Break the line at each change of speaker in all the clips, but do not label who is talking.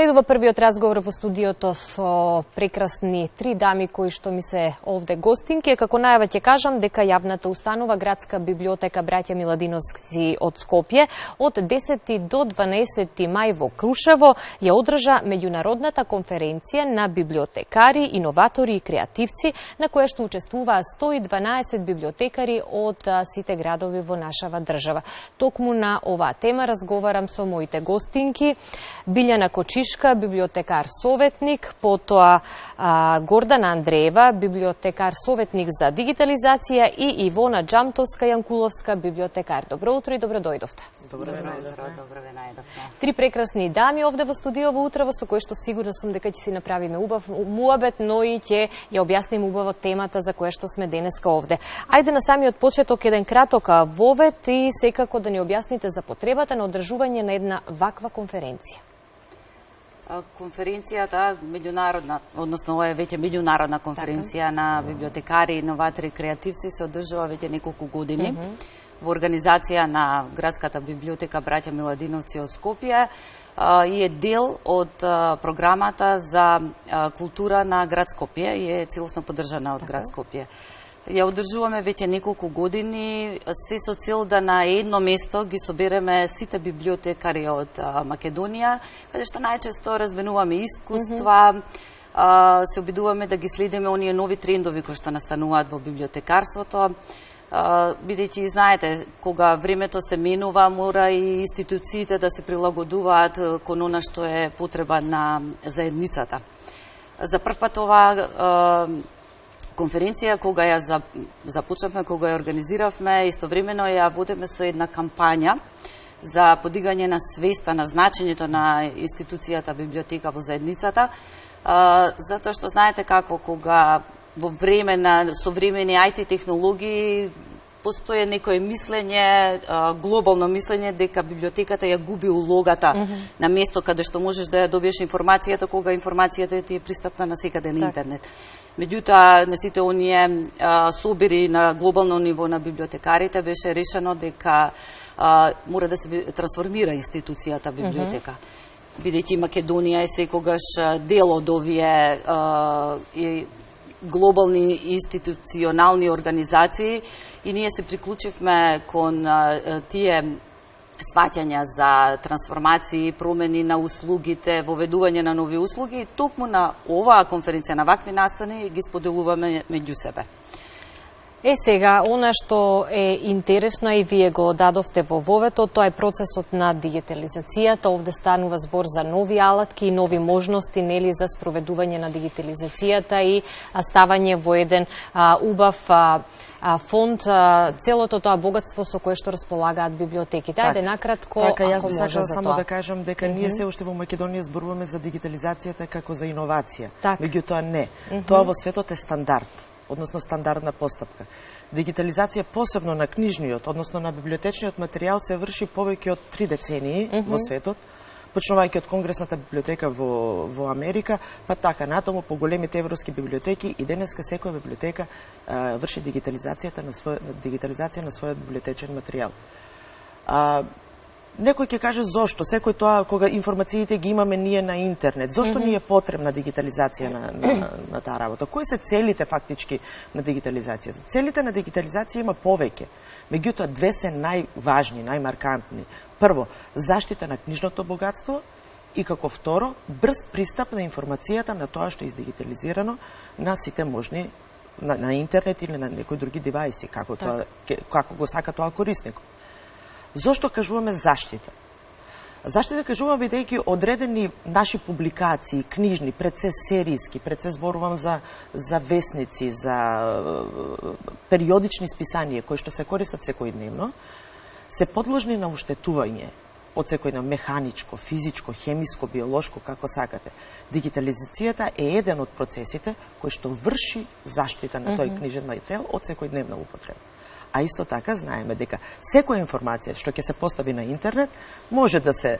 Следува првиот разговор во студиото со прекрасни три дами кои што ми се овде гостинки. Како најава ќе кажам дека јавната установа Градска библиотека Браќа Миладиновски од Скопје од 10 до 12 мај во Крушево ја одржа меѓународната конференција на библиотекари, иноватори и креативци, на која што учествуваа 112 библиотекари од сите градови во нашава држава. Токму на оваа тема разговарам со моите гостинки Билјана Кочишка, библиотекар советник, потоа Гордана Андреева, библиотекар советник за дигитализација и Ивона Джамтовска Јанкуловска, библиотекар. Добро утро и добро дојдовте.
Добро ве најдовте.
Три прекрасни дами овде во студиово утрово со кои што сигурна сум дека ќе си направиме убав муабет, но и ќе ја објасниме убаво темата за која што сме денеска овде. Ајде на самиот почеток еден краток вовед и секако да ни објасните за потребата на одржување на една ваква конференција.
Конференцијата меѓународна, односно ова е веќе меѓународна конференција на библиотекари, иноватори и креативци се одржува веќе неколку години во организација на Градската библиотека Браќа Миладиновци од Скопје и е дел од програмата за култура на Град Скопје и е целосно поддржана од Град Скопје. Ја одржуваме веќе неколку години, се со цел да на едно место ги собереме сите библиотекари од Македонија, каде што најчесто разменуваме искуства, се обидуваме да ги следиме оние нови трендови кои што настануваат во библиотекарството, бидејќи знаете, кога времето се менува, мора и институциите да се прилагодуваат кон она што е потреба на заедницата. За прв пат ова конференција, кога ја започнавме, кога ја организиравме, истовремено ја водиме со една кампања за подигање на свеста на значењето на институцијата библиотека во заедницата, затоа што знаете како кога во време на современи IT технологии постоje некое мислење, глобално мислење дека библиотеката ја губи улогата на место каде што можеш да ја добиеш информацијата, кога информацијата ти е пристапна на секаде на интернет. Меѓутоа, на сите оние собери на глобално ниво на библиотекарите беше решено дека мора да се трансформира институцијата библиотека. Бидејќи Македонија е секогаш дел од овие глобални институционални организации и ние се приклучивме кон тие сваќања за трансформации, промени на услугите, воведување на нови услуги и токму на оваа конференција, на вакви настани ги споделуваме меѓу себе.
Сега, она што е интересно и вие го дадовте во воветот, тоа е процесот на дигитализацијата. Овде станува збор за нови алатки и нови можности, нели, за спроведување на дигитализацијата и ставање во еден убав фонд, целото тоа богатство со кое што располагаат библиотеките. Ајде накратко,
така,
ако може за тоа.
Само да кажам дека ние се уште во Македонија зборуваме за дигитализацијата како за иновација. Меѓутоа не. Тоа во светот е стандард, односно стандардна постапка. Дигитализација посебно на книжниот, односно на библиотечниот материјал се врши повеќе од 3 децении во светот, почнувајќи од Конгресната библиотека во Америка, па така натаму по големите европски библиотеки и денеска секоја библиотека врши дигитализација на својот библиотечен материјал. Некој ќе каже зошто, секој тоа кога информациите ги имаме ние на интернет, зошто ни е потребна дигитализација на таа работа? Кои се целите фактички на дигитализацијата? Целите на дигитализација има повеќе, меѓутоа две се најважни, најмаркантни. Прво, заштита на книжното богатство и како второ, брз пристап на информацијата на тоа што е издигитализирано на сите можни на интернет или на некои други девајси, како го сака тоа корисникот. Зошто кажуваме заштита? Заштита кажуваме бидејќи одредени наши публикации, книжни, пред се серијски, пред се зборувам за весници, за периодични списанија кои што се користат секојдневно, се подложни на уштетување од секој механичко, физичко, хемиско, биолошко, како сакате. Дигитализацијата е еден од процесите кој што врши заштита на тој книжен материјал од секојдневна употреба. А исто така знаеме дека секоја информација што ќе се постави на интернет може да се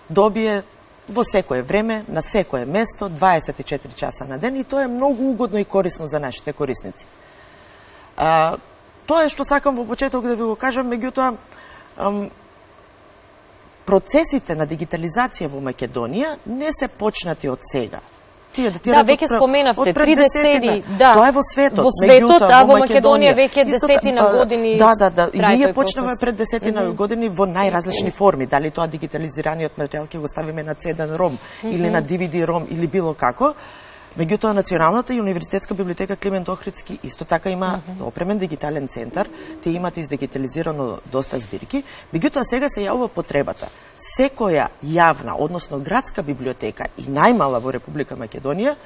добие во секое време, на секое место, 24 часа на ден и тоа е многу угодно и корисно за нашите корисници. Тоа е што сакам во почеток да ви го кажам, меѓутоа процесите на дигитализација во Македонија не се почнати од сега.
Да, веќе споменавте, 3 децени, да.
Тоа е во светот.
Во светот, а во Македонија веќе десетина години.
Да, и ние почнавме пред десетина години во најразлични форми. Дали тоа дигитализираниот материјал ќе го ставиме на CD-ROM или на DVD-ROM или било како. Меѓутоа, Националната и универзитетска библиотека Климент Охридски исто така има опремен дигитален центар, те имат издигитализирано доста збирки. Меѓутоа, сега се јавува потребата. Секоја јавна, односно градска библиотека и најмала во Република Македонија,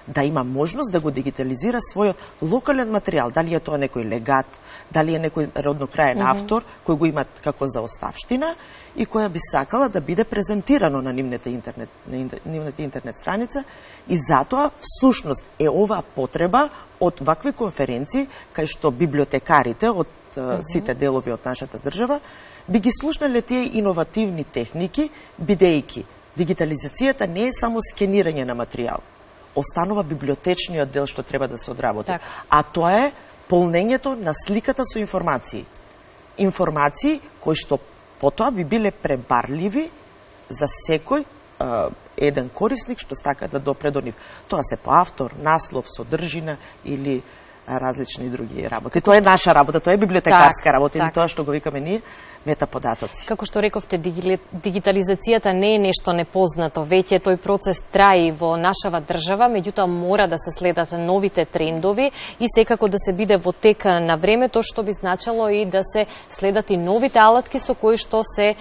да има можност да го дигитализира својот локален материјал, дали е тоа некој легат, дали е некој роднокраен автор, кој го имат како заоставштина и која би сакала да биде презентирано на нивната интернет страница, и затоа всушност е оваа потреба од вакви конференции кај што библиотекарите од сите делови од нашата држава би ги слушнале тие иновативни техники, бидејќи дигитализацијата не е само скенирање на материјал, останува библиотечниот дел што треба да се одработи.
Так.
А тоа е полнењето на сликата со информации. Информации кои што потоа би биле пребарливи за секој еден корисник што сака да допре до нив. Тоа се по автор, наслов, содржина или различни други работи. Тоа е наша работа, тоа е библиотекарска работа, или тоа што го викаме ние метаподатоци.
Како што рековте, дигитализацијата не е нешто непознато, веќе тој процес трае во нашава држава, меѓутоа мора да се следат новите трендови и секако да се биде во тек на времето, што би значило и да се следат и новите алатки со кои што се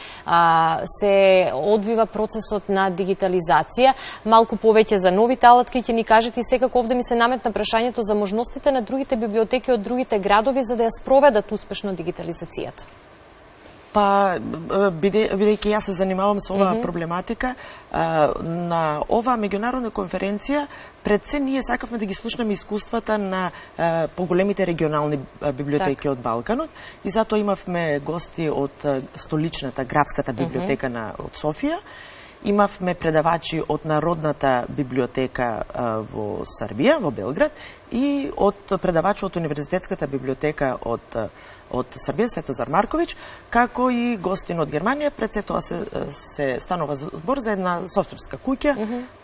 одвива процесот на дигитализација. Малку повеќе за новите алатки ќе ни кажете, и секако овде ми се наметна прашањето за можностите на другите библиотеки од другите градови за да ја спроведат успешно дигитализацијата.
Па, бидејќи јас се занимавам со оваа проблематика, на оваа меѓународна конференција, пред се ние сакавме да ги слушнеме искуствата на поголемите регионални библиотеки од Балканот, и затоа имавме гости од столичната градската библиотека од Софија, имавме предавачи од Народната библиотека во Србија, во Белград, и од предавачи од Универзитетската библиотека од Србија, Светозар Марковиќ, како и гостин од Германија. Пред се тоа се станува збор за една софтверска куќа,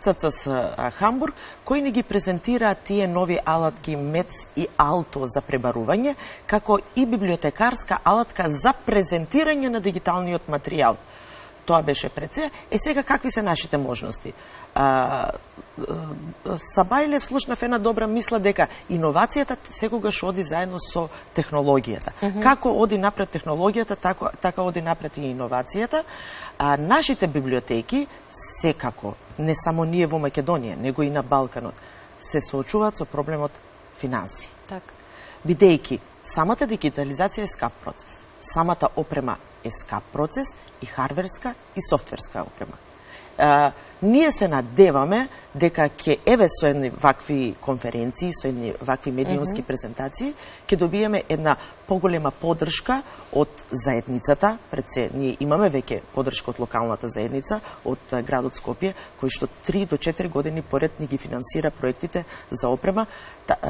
ЦЦС Хамбург, кои ни ги презентира тие нови алатки МЕЦ и Алто за пребарување, како и библиотекарска алатка за презентирање на дигиталниот материјал. Тоа беше пред се. Сега какви се нашите можности? Сабајле слушнав една добра мисла дека иновацијата секогаш оди заедно со технологијата. Како оди напред технологијата, така оди напред и иновацијата. Нашите библиотеки, секако, не само ние во Македонија, него и на Балканот, се соочуваат со проблемот финанси. Бидејќи самата дигитализација е скап процес. Самата опрема е скап процес, и хардверска и софтверска опрема. Ние се надеваме дека ќе со едни вакви конференции, со едни вакви медиумски презентации, ќе добиеме една поголема поддршка од заедницата. Пред се, ние имаме веќе поддршка од локалната заедница, од градот Скопје, кој што 3 до 4 години поред ни ги финансира проектите за опрема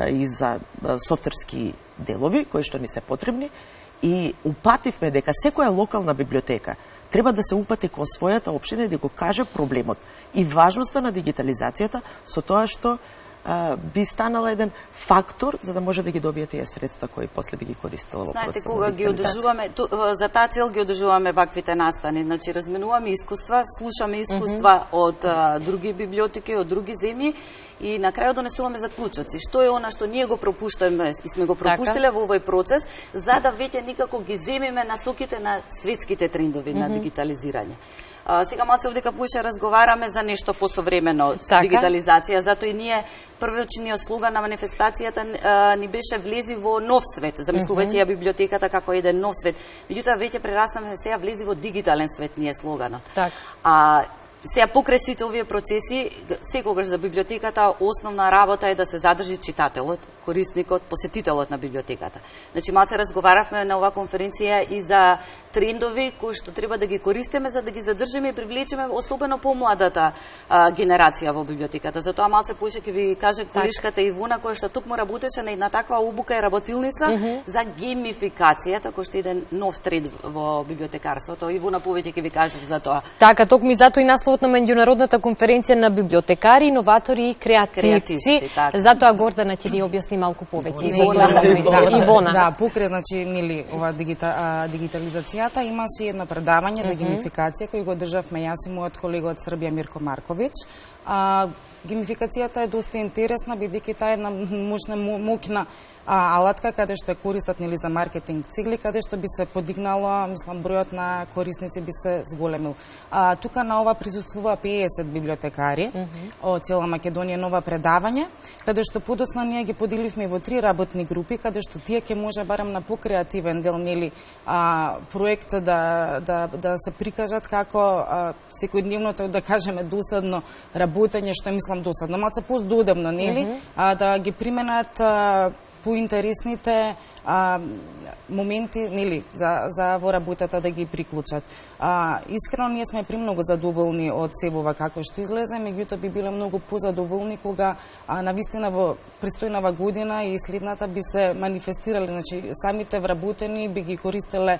и за софтверски делови, кои што ни се потребни. И упативме дека секоја локална библиотека треба да се упати кон својата општина и да го каже проблемот и важноста на дигитализацијата со тоа што би станала еден фактор за да може да ги добие тие средства кои после би ги користела во процесот.
Знаете, кога ги одржуваме, за таа цел ги одржуваме ваквите настани, значи разменуваме искуства, слушаме искуства од други библиотеки, од други земји, и на крајот донесуваме заклучоци. Што е она што ние го пропуштаме и сме го пропуштиле во овој процес, за да веќе никако ги земиме насоките на светските трендови на дигитализирање. Сега малце овдека поише разговараме за нешто посовремено, дигитализација, затоа и ние првичниот слоган на манифестацијата ни беше влези во нов свет, замислувајќи ја библиотеката како еден нов свет. Меѓутоа веќе прераснаме сега влези во дигитален свет, ние слоганот. Сега, покрај сите овие процеси, секогаш за библиотеката основна работа е да се задржи читателот, корисникот, посетителот на библиотеката. Значи, малце разговаравме на оваа конференција и за трендови кои што треба да ги користиме за да ги задржиме и привлечеме особено помладата генерација во библиотеката. Затоа малце поише ќе ви каже колешката Ивуна, која што тукму работеше на една таква обука и работилница за геймификацијата, кој што иде нов тренд во библиотекарството. Ивуна повеќе ќе ви каже за тоа.
Така, токму и затоа и насловот на меѓународната конференција на библиотекари, иноватори и креативци. Затоа Гордана ќе ни објасни малку повеќе.
Ивона. Да, покрај значи нели ова дигитализацијата имаше едно предавање за геймификација кој го државме јас и мојот колега од Србија Мирко Марковиќ. Геймификацијата е доста интересна бидејќи таа е една моќна алатка каде што користат нели за маркетинг цели, каде што би се подигнало, мислам, бројот на корисници би се зголемил. Тука на ова присуствува 50 библиотекари од цела Македонија, нова предавање, каде што подоцна ние ги поделивме во 3 работни групи, каде што тие ќе може барем на покреативен дел нели проект да се прикажат како секојдневното, да кажеме, досадно работење, што мислам досадно, малце поздодевно, нели, да ги применат поинтересните моменти, нели, за во работата да ги приклучат. Искрено ние сме премногу задоволни од себова како што излезе, меѓутоа би биле многу позадоволни кога навистина во престојнава година и следната би се манифестирале, значи самите вработени би ги користеле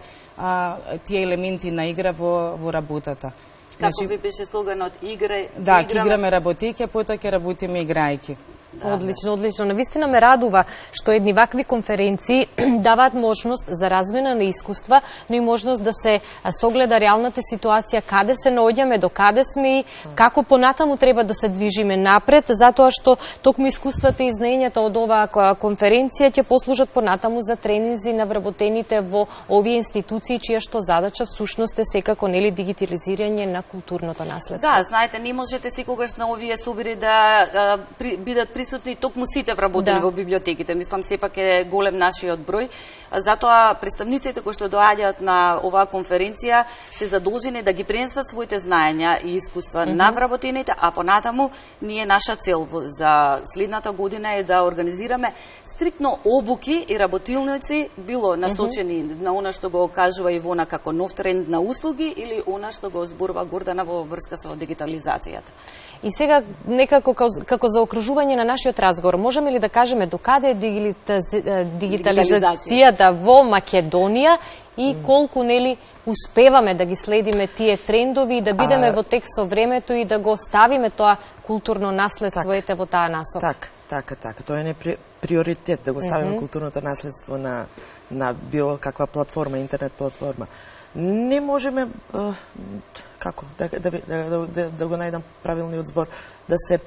тие елементи на игра во работата.
Како ви беше слоганот играј?
Да, ќе играме работејќи, потоа ќе работиме играјќи.
Одлично, одлично. Навистина ме радува што едни вакви конференции даваат можност за размена на искуства, но и можност да се согледа реалната ситуација, каде се наоѓаме, до каде сме и како понатаму треба да се движиме напред, затоа што токму искуствата и знаењата од оваа конференција ќе послужат понатаму за тренинзи на вработените во овие институции, чија што задача всушност е секако нели дигитализирање на културното наследство.
Да, знаете, не можете секогаш на овие собири да бидат присутни токму сите вработени во библиотеките. Мислам, сепак е голем нашиот број. Затоа представниците кои што доаѓаат на оваа конференција се задолжени да ги пренесат своите знаења и искуства на вработените, а понатаму ние наша цел за следната година е да организираме стриктно обуки и работилници, било насочени на она што го кажува Ивона како нов тренд на услуги или она што го зборува Гордана во врска со дигитализацијата.
И сега, некако како заокружување на нашиот разговор, можеме ли да кажеме докаде е дигитализацијата во Македонија и колку нели успеваме да ги следиме тие трендови и да бидеме во тек со времето и да го ставиме тоа културно наследство ете во таа насока?
Така. Тоа е приоритет да го ставиме културното наследство на било каква платформа, интернет платформа. Не можеме како да го најдам правилниот збор, да се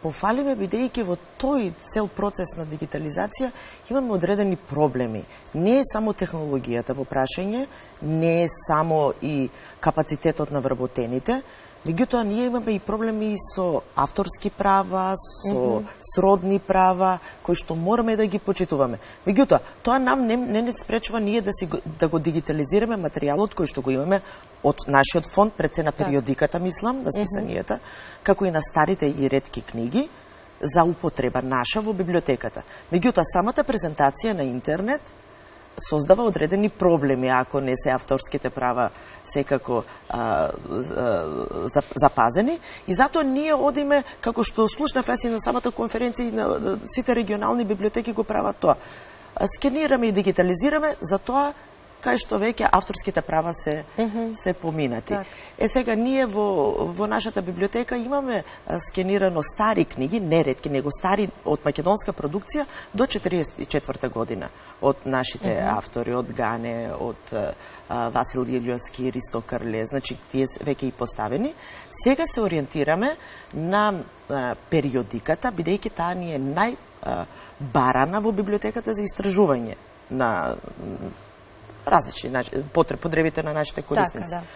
пофалиме бидејќи во тој цел процес на дигитализација имаме одредени проблеми. Не е само технологијата во прашање, не е само и капацитетот на вработените, меѓутоа ние имаме и проблеми со авторски права, со сродни права, кои што мораме да ги почитуваме. Меѓутоа, тоа нам не спречува ние да го дигитализираме материјалот кој што го имаме од нашиот фонд, пред се на периодиката, мислам, на списанијата, како и на старите и ретки книги за употреба наша во библиотеката. Меѓутоа, самата презентација на интернет создава одредени проблеми ако не се авторските права секако запазени и затоа ние одиме, како што слушнав на самата конференција и на сите регионални библиотеки го прават тоа. Скенираме и дигитализираме, затоа кај што веќе авторските права се поминати. Сега ние во нашата библиотека имаме скенирано стари книги, не ретки, него стари од македонска продукција до 44 година од нашите автори, од Гане, од Васил Илјовски, Ристо Крле, значи тие веќе и поставени. Сега се ориентираме на периодиката, бидејќи таа ни е најбарана во библиотеката за истражување на различни потребите на нашите корисници.
Така, да.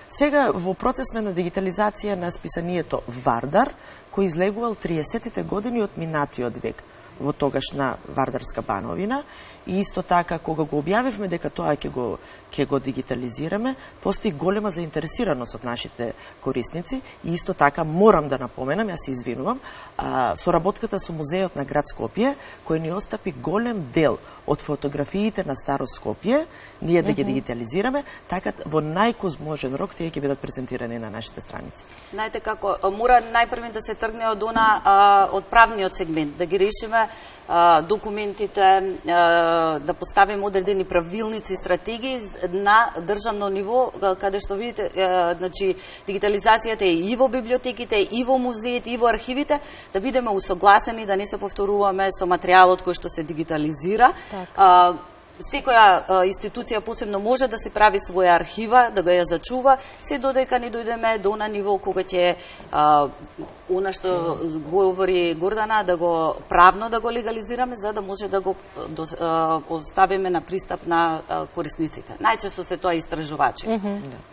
Сега во процес на дигитализација на списанието Вардар, кој излегувал 30-тите години од минатиот век. во тогашна Вардарска Бановина. И исто така, кога го објавивме дека тоа ќе го дигитализираме, постои голема заинтересираност од нашите корисници. И исто така, морам да напоменам, јас се извинувам, соработката со Музеот на град Скопје, кој ни остапи голем дел од фотографиите на старо Скопје, ние да ги дигитализираме, така во највозможен рок тие ќе бидат презентирани на нашите страници.
Знаете како, мора најпрвен да се тргне од од правниот сегмент, да ги решиме документите, да поставиме одредени правилници, стратегии на државно ниво, каде што видите, значи дигитализацијата е и во библиотеките, и во музеите, и во архивите, да бидеме усогласени, да не се повторуваме со материјалот кој што се дигитализира. Секоја институција посебно може да се прави своја архива, да го ја зачува, се додека не дојдеме до на ниво кога ќе она што говори Гордана, да го правно да го легализираме, за да може да го оставиме на пристап на корисниците. Најчесто се тоа истражувачи.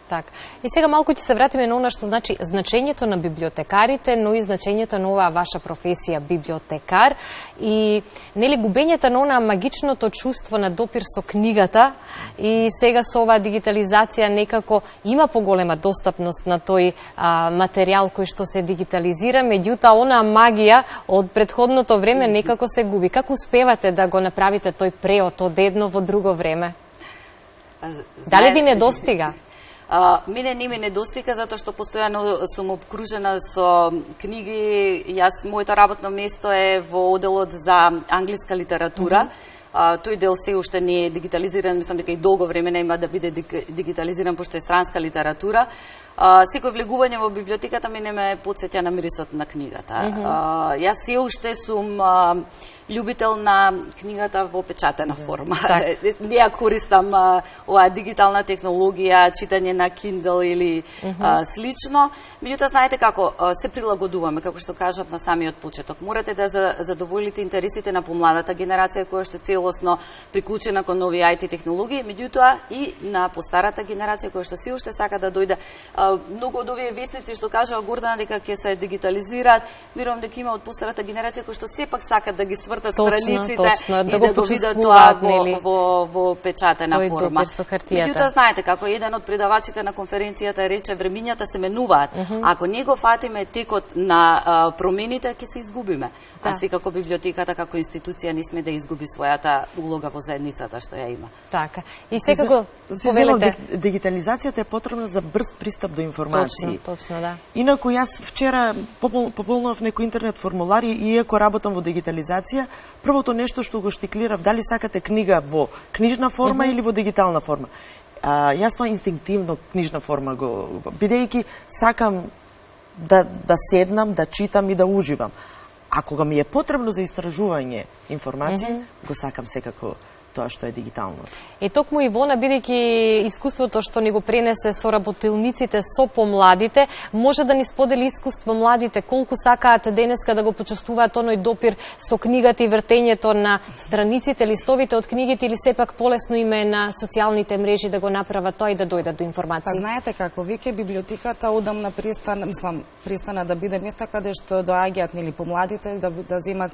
Так. И сега малку ќе се вратиме на она што значи значењето на библиотекарите, но и значењето на оваа ваша професија библиотекар и нели губењето на она магичното чувство на допир со книгата и сега со оваа дигитализација некако има поголема достапност на тој материјал кој што се дигитализира, меѓутоа онаа магија од претходното време некако се губи. Како успевате да го направите тој преод од едно во друго време? Дали ви недостига?
Мене не ми недостига, затоа што постојано сум обкружена со книги. Моето работно место е во оделот за англиска литература. Тој дел се уште не е дигитализиран, мислам дека и долго време нема да биде дигитализиран, пошто е странска литература. Секој влегување во библиотеката мене ме потсеќа на мирисот на книгата. Јас се уште сум љубител на книгата во печатена форма. Не ја користам оваа дигитална технологија, читање на Kindle или слично. Меѓутоа, знаете како, се прилагодуваме, како што кажав на самиот почеток. Морате да задоволите интересите на помладата генерација, која што целосно приклучена кон нови IT технологии, меѓутоа и на постарата генерација, која што се уште сака да дојде. Многу од овие вестници што кажува Гордана дека ќе се дигитализираат, верувам дека има од постарата генерација кои што сепак сакат да ги свртат страниците и да го видат тоа во печатена форма. Меѓутоа, знаете како, еден од предавачите на конференцијата рече времињата се менуваат. Ако не го фатиме текот на промените, ќе се изгубиме. А секако библиотеката како институција не сме да изгуби својата улога во заедницата што ја има.
Така. И секако повелете,
дигитализацијата е потребна за брз пристап до информации.
Точно, да.
Инаку јас вчера пополнав некој интернет формулари и иако работам во дигитализација, првото нешто што го штиклирав, дали сакате книга во книжна форма или во дигитална форма. Јас тоа инстинктивно книжна форма бидејќи сакам да седнам, да читам и да уживам. А кога ми е потребно за истражување информација, го сакам секако тоа што е дигитално.
И токму Ивона, бидејќи искуството што ни го пренесе со работилниците, со помладите, може да ни сподели искуство младите, колку сакаат денеска да го почувствуваат оној допир со книгата и вртењето на страниците, листовите од книгите, или сепак полесно име на социјалните мрежи да го направат тоа и да дојдат до информации?
Знаете како, веќе библиотеката одамна престана да биде место каде што доаѓаат нели помладите да земат,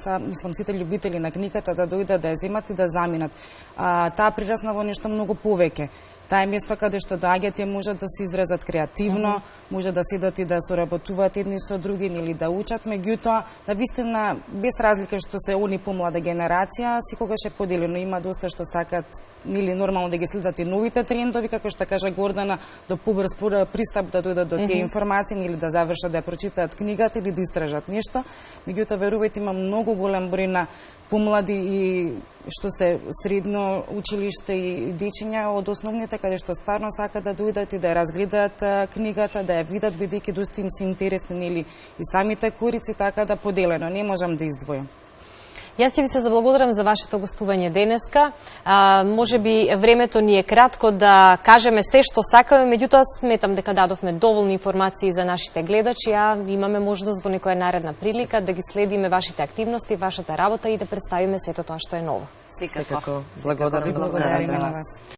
сите љубители на книгата да дојдат да ја земат и да заминат. Таа прирасна во нешто многу повеќе. Таа е место каде што доаѓаат и можат да се изразат креативно, може да седат и да соработуваат едни со други или да учат, меѓутоа, навистина, без разлика што се они помлада генерација, секогаш е поделено. Има доста што сакат или нормално да ги следат и новите трендови, како што кажа Гордана, до побрз пристап да дојдат до тие информации или да завршат да прочитаат книгата или да истражат нешто. Меѓутоа, верувајте, има многу голем број на помлади и што се средно училиште и дечиња од основните, каде што стварно сакат да дојдат и да разгледаат книгата, да ја видат, бидејќи доста им се интересни или и самите корици, така да поделено, не можам да издвојам.
Јас ќе ви се заблагодарам за вашето гостување денеска. Може би времето ни е кратко да кажеме се што сакаме, меѓутоа сметам дека дадовме доволни информации за нашите гледачи, а имаме можност во некоја наредна прилика да ги следиме вашите активности, вашата работа и да представиме сето тоа што е ново.
Секако. Благодарам
на вас.